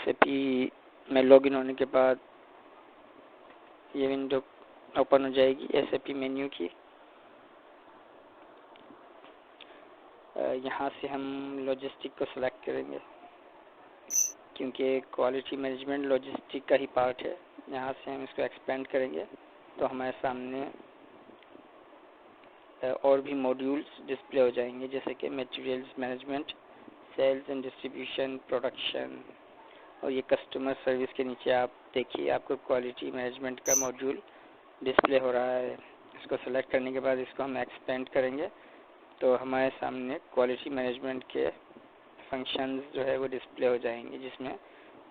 SAP में login होने के बाद ये विंडो ओपन हो जाएगी एसएपी मेन्यू की। यहाँ से हम लॉजिस्टिक को सिलेक्ट करेंगे क्योंकि क्वालिटी मैनेजमेंट लॉजिस्टिक का ही पार्ट है। यहाँ से हम इसको एक्सपेंड करेंगे तो हमारे सामने और भी मॉड्यूल्स डिस्प्ले हो जाएंगे, जैसे कि materials management, sales and distribution, production, और ये कस्टमर सर्विस के नीचे आप देखिए आपको क्वालिटी मैनेजमेंट का मॉड्यूल डिस्प्ले हो रहा है। इसको सेलेक्ट करने के बाद इसको हम एक्सपेंड करेंगे तो हमारे सामने क्वालिटी मैनेजमेंट के फंक्शंस जो है वो डिस्प्ले हो जाएंगे, जिसमें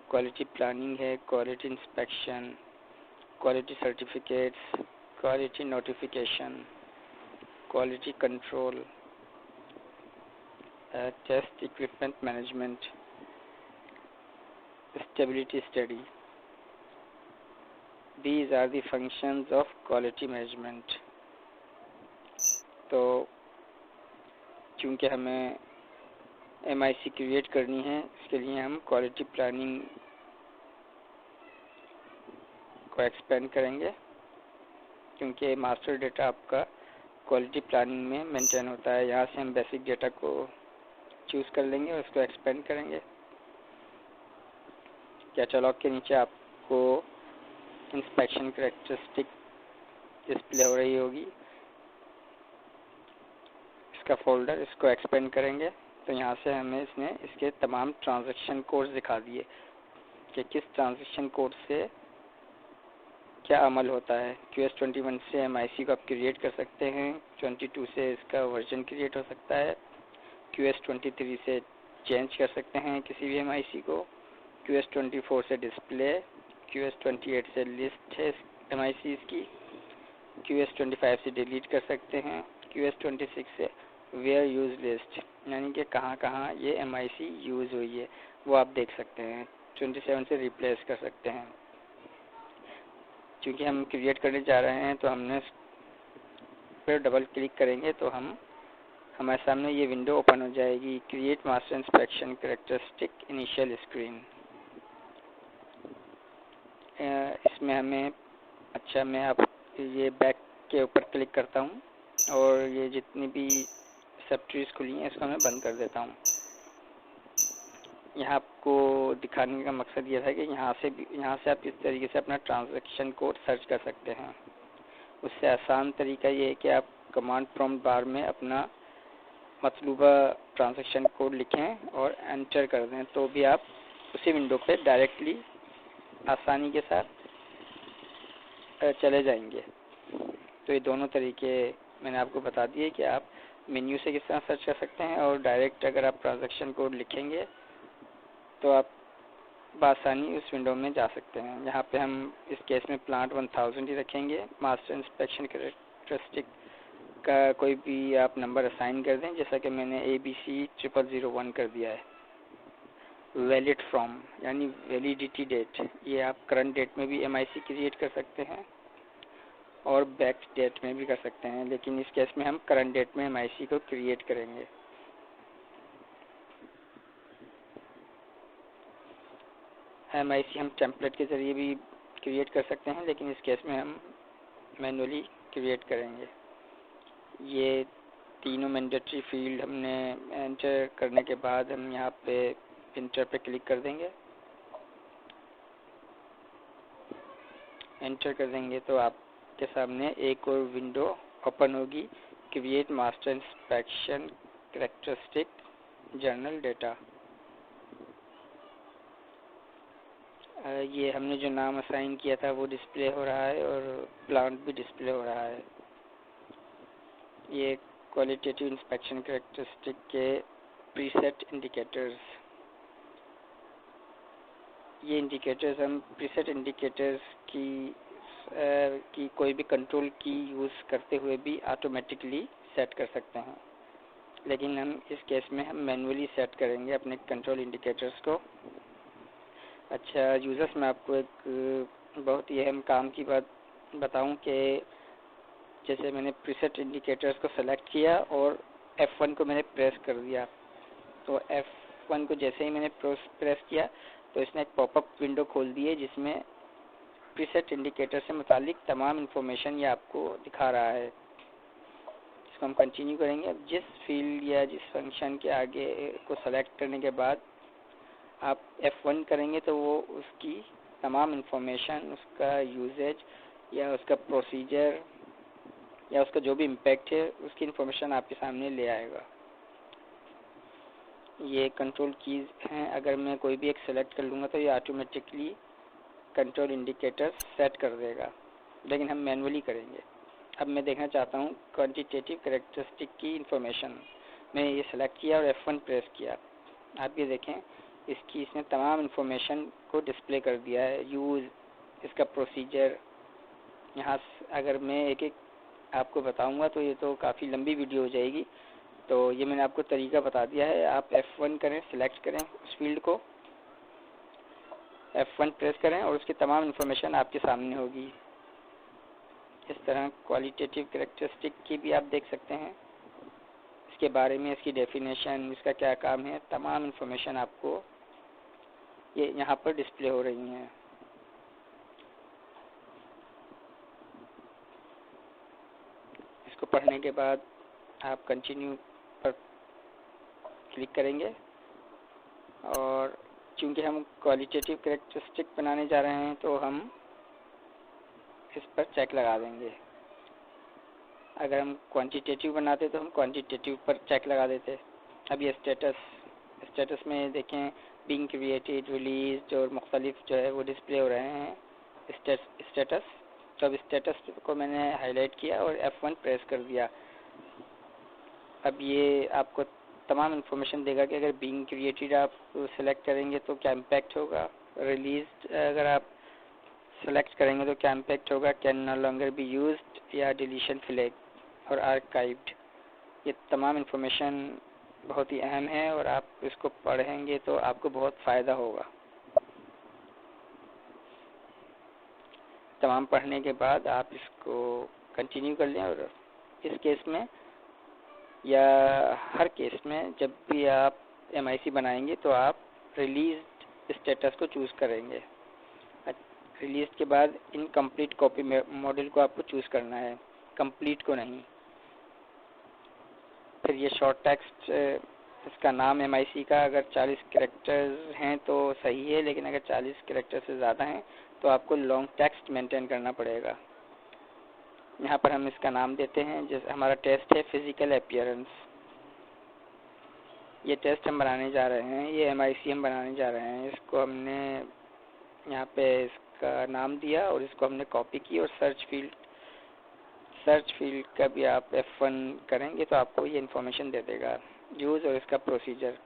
क्वालिटी प्लानिंग है, quality inspection, quality certificates, quality notification, quality control, test equipment management, stability study. These are the functions of quality management. तो चूँकि हमें MIC क्रिएट करनी है, इसके लिए हम क्वालिटी प्लानिंग को एक्सपेंड करेंगे क्योंकि मास्टर डेटा आपका क्वालिटी प्लानिंग में मेंटेन होता है। यहाँ से हम बेसिक डेटा को चूज़ कर लेंगे और उसको एक्सपेंड करेंगे। कैटलॉग के नीचे आपको इंस्पेक्शन कैरेक्टरिस्टिक डिस्प्ले हो रही होगी, इसका फोल्डर, इसको एक्सपेंड करेंगे तो यहाँ से हमें इसने इसके तमाम ट्रांजैक्शन कोड्स दिखा दिए कि किस ट्रांजैक्शन कोड से क्या अमल होता है। QS21 से MIC को आप क्रिएट कर सकते हैं, 22 से इसका वर्जन क्रिएट हो सकता है, QS23 से चेंज कर सकते हैं किसी भी MIC को, QS24 से डिस्प्ले, QS28 से लिस्ट है MICs की, QS25 से डिलीट कर सकते हैं, QS26 से वेयर यूज लिस्ट, यानी कि कहाँ कहाँ ये MIC यूज़ हुई है वो आप देख सकते हैं। 27 से रिप्लेस कर सकते हैं। क्योंकि हम क्रिएट करने जा रहे हैं तो हमने फिर डबल क्लिक करेंगे तो हमारे सामने ये विंडो ओपन हो जाएगी, create master inspection characteristic initial screen. इसमें हमें मैं आप ये बैक के ऊपर क्लिक करता हूँ और ये जितनी भी सब ट्रीज खुली हैं इसको मैं बंद कर देता हूँ। यहाँ आपको दिखाने का मकसद ये था कि यहाँ से आप किस तरीके से अपना ट्रांजैक्शन कोड सर्च कर सकते हैं। उससे आसान तरीका ये है कि आप कमांड प्रॉम्प्ट बार में अपना मतलूबा ट्रांजैक्शन कोड लिखें और एंटर कर दें तो भी आप उसी विंडो पे डायरेक्टली आसानी के साथ चले जाएंगे। तो ये दोनों तरीके मैंने आपको बता दिए कि आप मेन्यू से किस तरह सर्च कर सकते हैं और डायरेक्ट अगर आप ट्रांजैक्शन कोड लिखेंगे तो आप बआसानी उस विंडो में जा सकते हैं। यहाँ पे हम इस केस में प्लांट 1000 ही रखेंगे। मास्टर इंस्पेक्शन कैरेक्टरिस्टिक का कोई भी आप नंबर असाइन कर दें, जैसा कि मैंने ABC0001 कर दिया है। वैलिड फ्रॉम यानी वैलिडिटी डेट, ये आप करंट डेट में भी MIC क्रिएट कर सकते हैं और बैक डेट में भी कर सकते हैं, लेकिन इस केस में हम करंट डेट में MIC को क्रिएट करेंगे। MIC हम टेम्पलेट के ज़रिए भी क्रिएट कर सकते हैं, लेकिन इस केस में हम मैनुअली क्रिएट करेंगे। ये तीनों मैंडेटरी फील्ड हमने एंटर करने के बाद हम यहाँ पे इंटर पे क्लिक कर देंगे। एंटर कर देंगे तो आपके सामने एक और विंडो ओपन होगी, create master inspection characteristic journal data. ये हमने जो नाम असाइन किया था वो डिस्प्ले हो रहा है और प्लांट भी डिस्प्ले हो रहा है। ये क्वालिटेटिव इंस्पेक्शन कैरेक्टरिस्टिक के प्रीसेट इंडिकेटर्स, ये इंडिकेटर्स हम प्रीसेट इंडिकेटर्स की कोई भी कंट्रोल की यूज़ करते हुए भी ऑटोमेटिकली सेट कर सकते हैं, लेकिन हम इस केस में हम मैनुअली सेट करेंगे अपने कंट्रोल इंडिकेटर्स को। अच्छा यूज़र्स, मैं आपको एक बहुत ही अहम काम की बात बताऊं कि जैसे मैंने प्रीसेट इंडिकेटर्स को सेलेक्ट किया और F1 को मैंने प्रेस कर दिया, तो F1 को जैसे ही मैंने प्रेस किया तो इसने एक पॉपअप विंडो खोल दी है जिसमें प्रीसेट इंडिकेटर से मुतालिक तमाम इंफॉर्मेशन ये आपको दिखा रहा है। इसको हम कंटिन्यू करेंगे। अब जिस फील्ड या जिस फंक्शन के आगे को सेलेक्ट करने के बाद आप F1 करेंगे तो वो उसकी तमाम इंफॉर्मेशन, उसका यूजेज या उसका प्रोसीजर या उसका जो भी इम्पैक्ट है उसकी इंफॉर्मेशन आपके सामने ले आएगा। ये कंट्रोल कीज हैं। अगर मैं कोई भी एक सेलेक्ट कर लूँगा तो ये ऑटोमेटिकली कंट्रोल इंडिकेटर सेट कर देगा, लेकिन हम मैनुअली करेंगे। अब मैं देखना चाहता हूँ क्वांटिटेटिव कैरेक्टरिस्टिक की इंफॉर्मेशन। मैंने ये सेलेक्ट किया और F1 प्रेस किया। आप ये देखें इसने तमाम इंफॉर्मेशन को डिस्प्ले कर दिया है, यूज़, इसका प्रोसीजर। यहाँ अगर मैं एक एक आपको बताऊंगा तो ये तो काफ़ी लंबी वीडियो हो जाएगी, तो ये मैंने आपको तरीका बता दिया है। आप F1 करें, सिलेक्ट करें उस फील्ड को, F1 प्रेस करें और उसकी तमाम इंफॉर्मेशन आपके सामने होगी। इस तरह क्वालिटेटिव कैरेक्टरिस्टिक की भी आप देख सकते हैं, इसके बारे में, इसकी डेफिनेशन, इसका क्या काम है, तमाम इंफॉर्मेशन आपको ये यहाँ पर डिस्प्ले हो रही हैं। इसको पढ़ने के बाद आप कंटिन्यू पर क्लिक करेंगे और चूंकि हम क्वालिटेटिव कैरेक्टरिस्टिक बनाने जा रहे हैं तो हम इस पर चेक लगा देंगे। अगर हम क्वांटिटेटिव बनाते तो हम क्वांटिटेटिव पर चेक लगा देते। अब ये स्टेटस में देखें बीइंग क्रिएटेड, रिलीज और मुख्तलिफ जो है वो डिस्प्ले हो रहे हैं स्टेटस। तो अब स्टेटस को मैंने हाईलाइट किया और F1 प्रेस कर दिया। अब ये आपको तमाम इंफॉर्मेशन देगा कि अगर बीइंग क्रिएटेड आप सेलेक्ट करेंगे तो क्या इम्पैक्ट होगा, रिलीज अगर आप सेलेक्ट करेंगे तो क्या इम्पैक्ट होगा, can no longer be used या डिलीशन फ्लैग और आर्काइव्ड। ये तमाम इंफॉर्मेशन बहुत ही अहम है और आप इसको पढ़ेंगे तो आपको बहुत फ़ायदा होगा। तमाम पढ़ने के बाद आप इसको कंटिन्यू कर लें और इस केस में या हर केस में जब भी आप MIC बनाएंगे तो आप रिलीज स्टेटस को चूज़ करेंगे। रिलीज के बाद इनकम्प्लीट कॉपी मॉडल को आपको चूज़ करना है, कंप्लीट को नहीं। फिर ये शॉर्ट टेक्स्ट, इसका नाम MIC का अगर 40 कैरेक्टर्स हैं तो सही है, लेकिन अगर 40 कैरेक्टर से ज़्यादा हैं तो आपको लॉन्ग टेक्स्ट मेंटेन करना पड़ेगा। यहाँ पर हम इसका नाम देते हैं, जैसे हमारा टेस्ट है फिजिकल अपीयरेंस। ये टेस्ट हम बनाने जा रहे हैं, ये MIC हम बनाने जा रहे हैं। इसको हमने यहाँ पे इसका नाम दिया और इसको हमने कॉपी की और सर्च फील्ड का भी आप F1 करेंगे तो आपको ये इन्फॉर्मेशन दे देगा, यूज़ और इसका प्रोसीजर।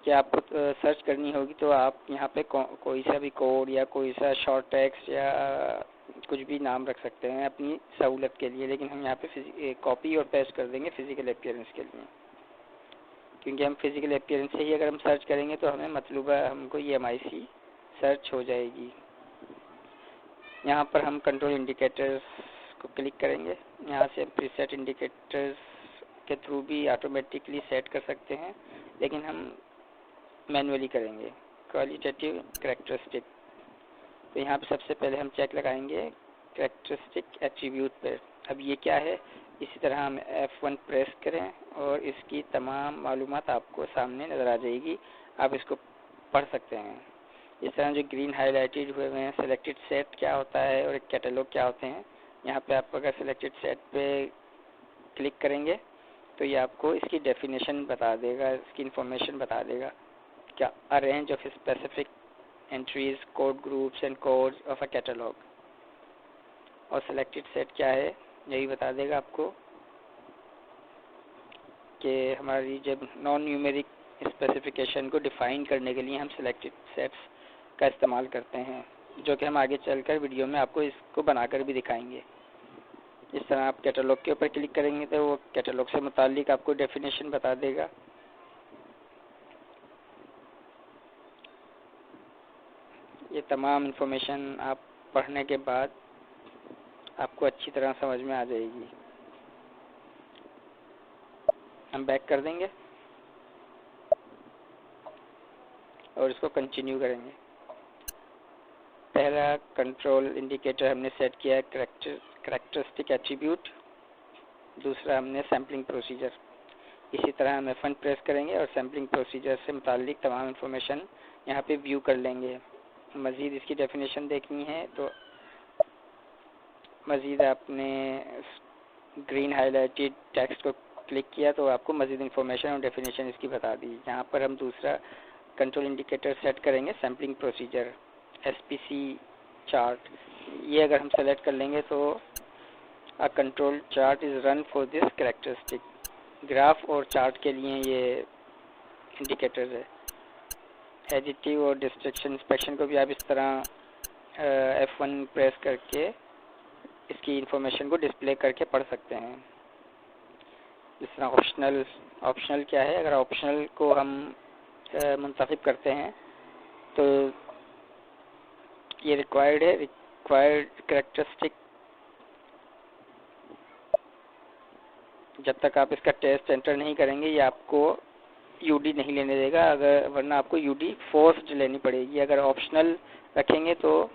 क्या आपको सर्च करनी होगी तो आप यहाँ पे कोई सा भी कोड या कोई सा शॉर्ट टेक्स्ट या कुछ भी नाम रख सकते हैं अपनी सहूलत के लिए, लेकिन हम यहाँ पे कॉपी और पेस्ट कर देंगे फिजिकल अपीयरेंस के लिए, क्योंकि हम फिजिकल अपीयरेंस से ही अगर हम सर्च करेंगे तो हमें मतलूबा हमको ये MIC सर्च हो जाएगी। यहाँ पर हम कंट्रोल इंडिकेटर्स को क्लिक करेंगे। यहाँ से प्रीसेट इंडिकेटर्स के थ्रू भी ऑटोमेटिकली सेट कर सकते हैं, लेकिन हम मैनुअली करेंगे। क्वालिटेटिव कैरेक्टरिस्टिक, तो यहाँ पे सबसे पहले हम चेक लगाएंगे कैरेक्टरिस्टिक एट्रीब्यूट पर। अब ये क्या है, इसी तरह हम F1 प्रेस करें और इसकी तमाम मालूमात आपको सामने नज़र आ जाएगी, आप इसको पढ़ सकते हैं। इस तरह जो ग्रीन हाईलाइटेड हुए हैं सेलेक्टेड सेट क्या होता है और एक कैटलॉग क्या होते हैं, यहाँ पे आप अगर सेलेक्टेड सेट पे क्लिक करेंगे तो ये आपको इसकी डेफिनेशन बता देगा, इसकी इंफॉर्मेशन बता देगा। क्या अ range of specific entries, code groups and codes of a catalogue. और सेलेक्टेड सेट क्या है यही बता देगा आपको कि हमारी जब नॉन न्यूमेरिक स्पेसिफिकेशन को डिफ़ाइन करने के लिए हम सेलेक्टेड सेट्स का इस्तेमाल करते हैं, जो कि हम आगे चलकर वीडियो में आपको इसको बनाकर भी दिखाएंगे। इस तरह आप कैटलॉग के ऊपर क्लिक करेंगे तो वो कैटलॉग से मुतालिक आपको डेफिनेशन बता देगा। ये तमाम इंफॉर्मेशन आप पढ़ने के बाद आपको अच्छी तरह समझ में आ जाएगी। हम बैक कर देंगे। और इसको कंटिन्यू करेंगे। पहला कंट्रोल इंडिकेटर हमने सेट किया है कैरेक्टरिस्टिक एट्रीब्यूट, दूसरा हमने सैम्पलिंग प्रोसीजर। इसी तरह हम F1 प्रेस करेंगे और सैम्पलिंग प्रोसीजर से मुताल्लिक तमाम इन्फॉर्मेशन यहाँ पे व्यू कर लेंगे। मज़ीद इसकी डेफिनेशन देखनी है तो मज़ीद आपने ग्रीन हाईलाइटेड टेक्स्ट को क्लिक किया तो आपको मज़ीद इन्फॉर्मेशन और डेफिनेशन इसकी बता दी। यहाँ पर हम दूसरा कंट्रोल इंडिकेटर सेट करेंगे सैम्पलिंग प्रोसीजर SPC चार्ट। ये अगर हम सेलेक्ट कर लेंगे तो a control chart is run for this characteristic. Graph और चार्ट के लिए ये इंडिकेटर्स है। एडिटिव और डिस्ट्रक्शन इंस्पेक्शन को भी आप इस तरह F1 प्रेस करके इसकी इंफॉर्मेशन को डिस्प्ले करके पढ़ सकते हैं। जिस तरह ऑप्शनल क्या है, अगर ऑप्शनल को हम मुंतखब करते हैं तो ये रिक्वायर्ड है। रिक्वायर्ड कैरेक्टरिस्टिक जब तक आप इसका टेस्ट एंटर नहीं करेंगे ये आपको UD नहीं लेने देगा, अगर वरना आपको UD फोर्स्ड लेनी पड़ेगी। अगर ऑप्शनल रखेंगे तो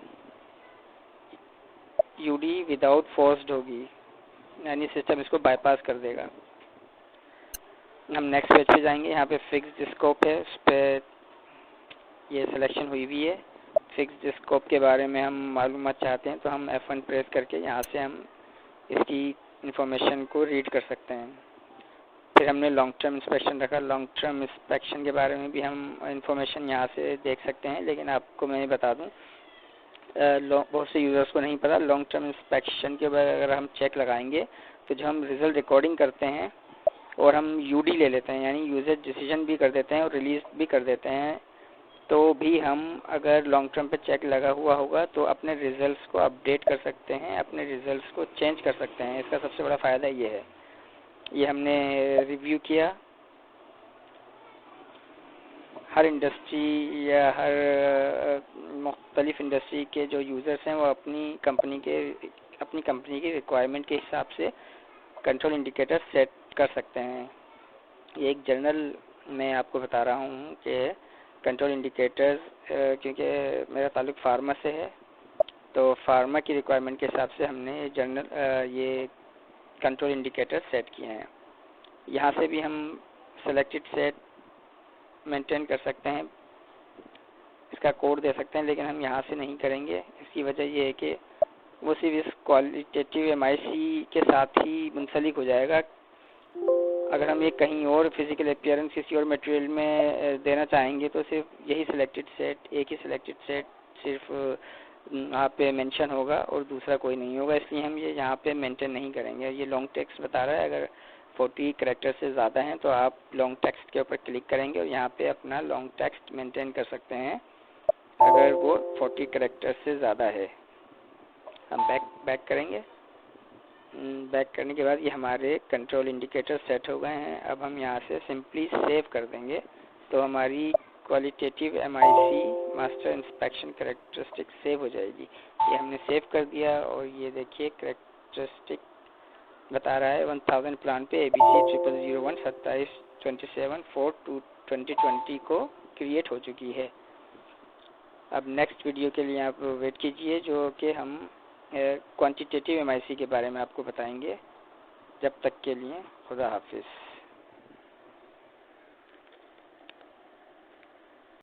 UD विदाउट फोर्स्ड होगी, यानी सिस्टम इसको बाईपास कर देगा। हम नेक्स्ट पेज पे जाएंगे। यहाँ पे फिक्स्ड स्कोप है, उस पर ये सिलेक्शन हुई हुई है। फिक्स्ड स्कोप के बारे में हम मालूमात चाहते हैं तो हम F1 प्रेस करके यहाँ से हम इसकी इंफॉर्मेशन को रीड कर सकते हैं। फिर हमने लॉन्ग टर्म इंस्पेक्शन रखा। लॉन्ग टर्म इंस्पेक्शन के बारे में भी हम इंफॉर्मेशन यहाँ से देख सकते हैं, लेकिन आपको मैं बता दूँ बहुत से यूज़र्स को नहीं पता। लॉन्ग टर्म इंस्पेक्शन के बाद अगर हम चेक लगाएंगे तो जब हम रिज़ल्ट रिकॉर्डिंग करते हैं और हम UD ले लेते हैं, यानी यूज़र डिसीजन भी कर देते हैं और रिलीज़ भी कर देते हैं, तो भी हम अगर लॉन्ग टर्म पे चेक लगा हुआ होगा तो अपने रिज़ल्ट्स को अपडेट कर सकते हैं, अपने रिज़ल्ट्स को चेंज कर सकते हैं। इसका सबसे बड़ा फ़ायदा ये है। ये हमने रिव्यू किया। हर इंडस्ट्री या हर मुख्तलिफ इंडस्ट्री के जो यूज़र्स हैं वो अपनी कंपनी की रिक्वायरमेंट के हिसाब से कंट्रोल इंडिकेटर सेट कर सकते हैं। ये एक जर्नल मैं आपको बता रहा हूँ कि कंट्रोल इंडिकेटर्स, क्योंकि मेरा ताल्लुक फार्मा से है तो फार्मा की रिक्वायरमेंट के हिसाब से हमने ये कंट्रोल इंडिकेटर सेट किए हैं। यहाँ से भी हम सेलेक्टेड सेट मेंटेन कर सकते हैं, इसका कोड दे सकते हैं, लेकिन हम यहाँ से नहीं करेंगे। इसकी वजह ये है कि वो सिर्फ इस क्वालिटेटिव MIC के साथ ही मुंसलिक हो जाएगा। अगर हम ये कहीं और फिजिकल अपीयरेंस किसी और मटेरियल में देना चाहेंगे तो सिर्फ यही सिलेक्टेड सेट, एक ही सिलेक्टेड सेट सिर्फ वहाँ पे मेंशन होगा और दूसरा कोई नहीं होगा, इसलिए हम ये यहाँ पे मेंटेन नहीं करेंगे। ये लॉन्ग टेक्स्ट बता रहा है, अगर 40 कैरेक्टर से ज़्यादा हैं तो आप लॉन्ग टेक्स्ट के ऊपर क्लिक करेंगे और यहाँ पे अपना लॉन्ग टेक्स्ट मेंटेन कर सकते हैं अगर वो 40 कैरेक्टर से ज़्यादा है। हम बैक करेंगे। बैक करने के बाद ये हमारे कंट्रोल इंडिकेटर सेट हो गए हैं। अब हम यहाँ से सिंपली सेव कर देंगे तो हमारी qualitative MIC master inspection characteristic save हो जाएगी। ये हमने सेव कर दिया और ये देखिए कैरेक्टरिस्टिक बता रहा है 1000 प्लान पे ABC 0001 27/4/2020 को क्रिएट हो चुकी है। अब नेक्स्ट वीडियो के लिए आप वेट कीजिए जो कि हम क्वांटिटेटिव MIC के बारे में आपको बताएंगे। जब तक के लिए खुदा हाफिज़।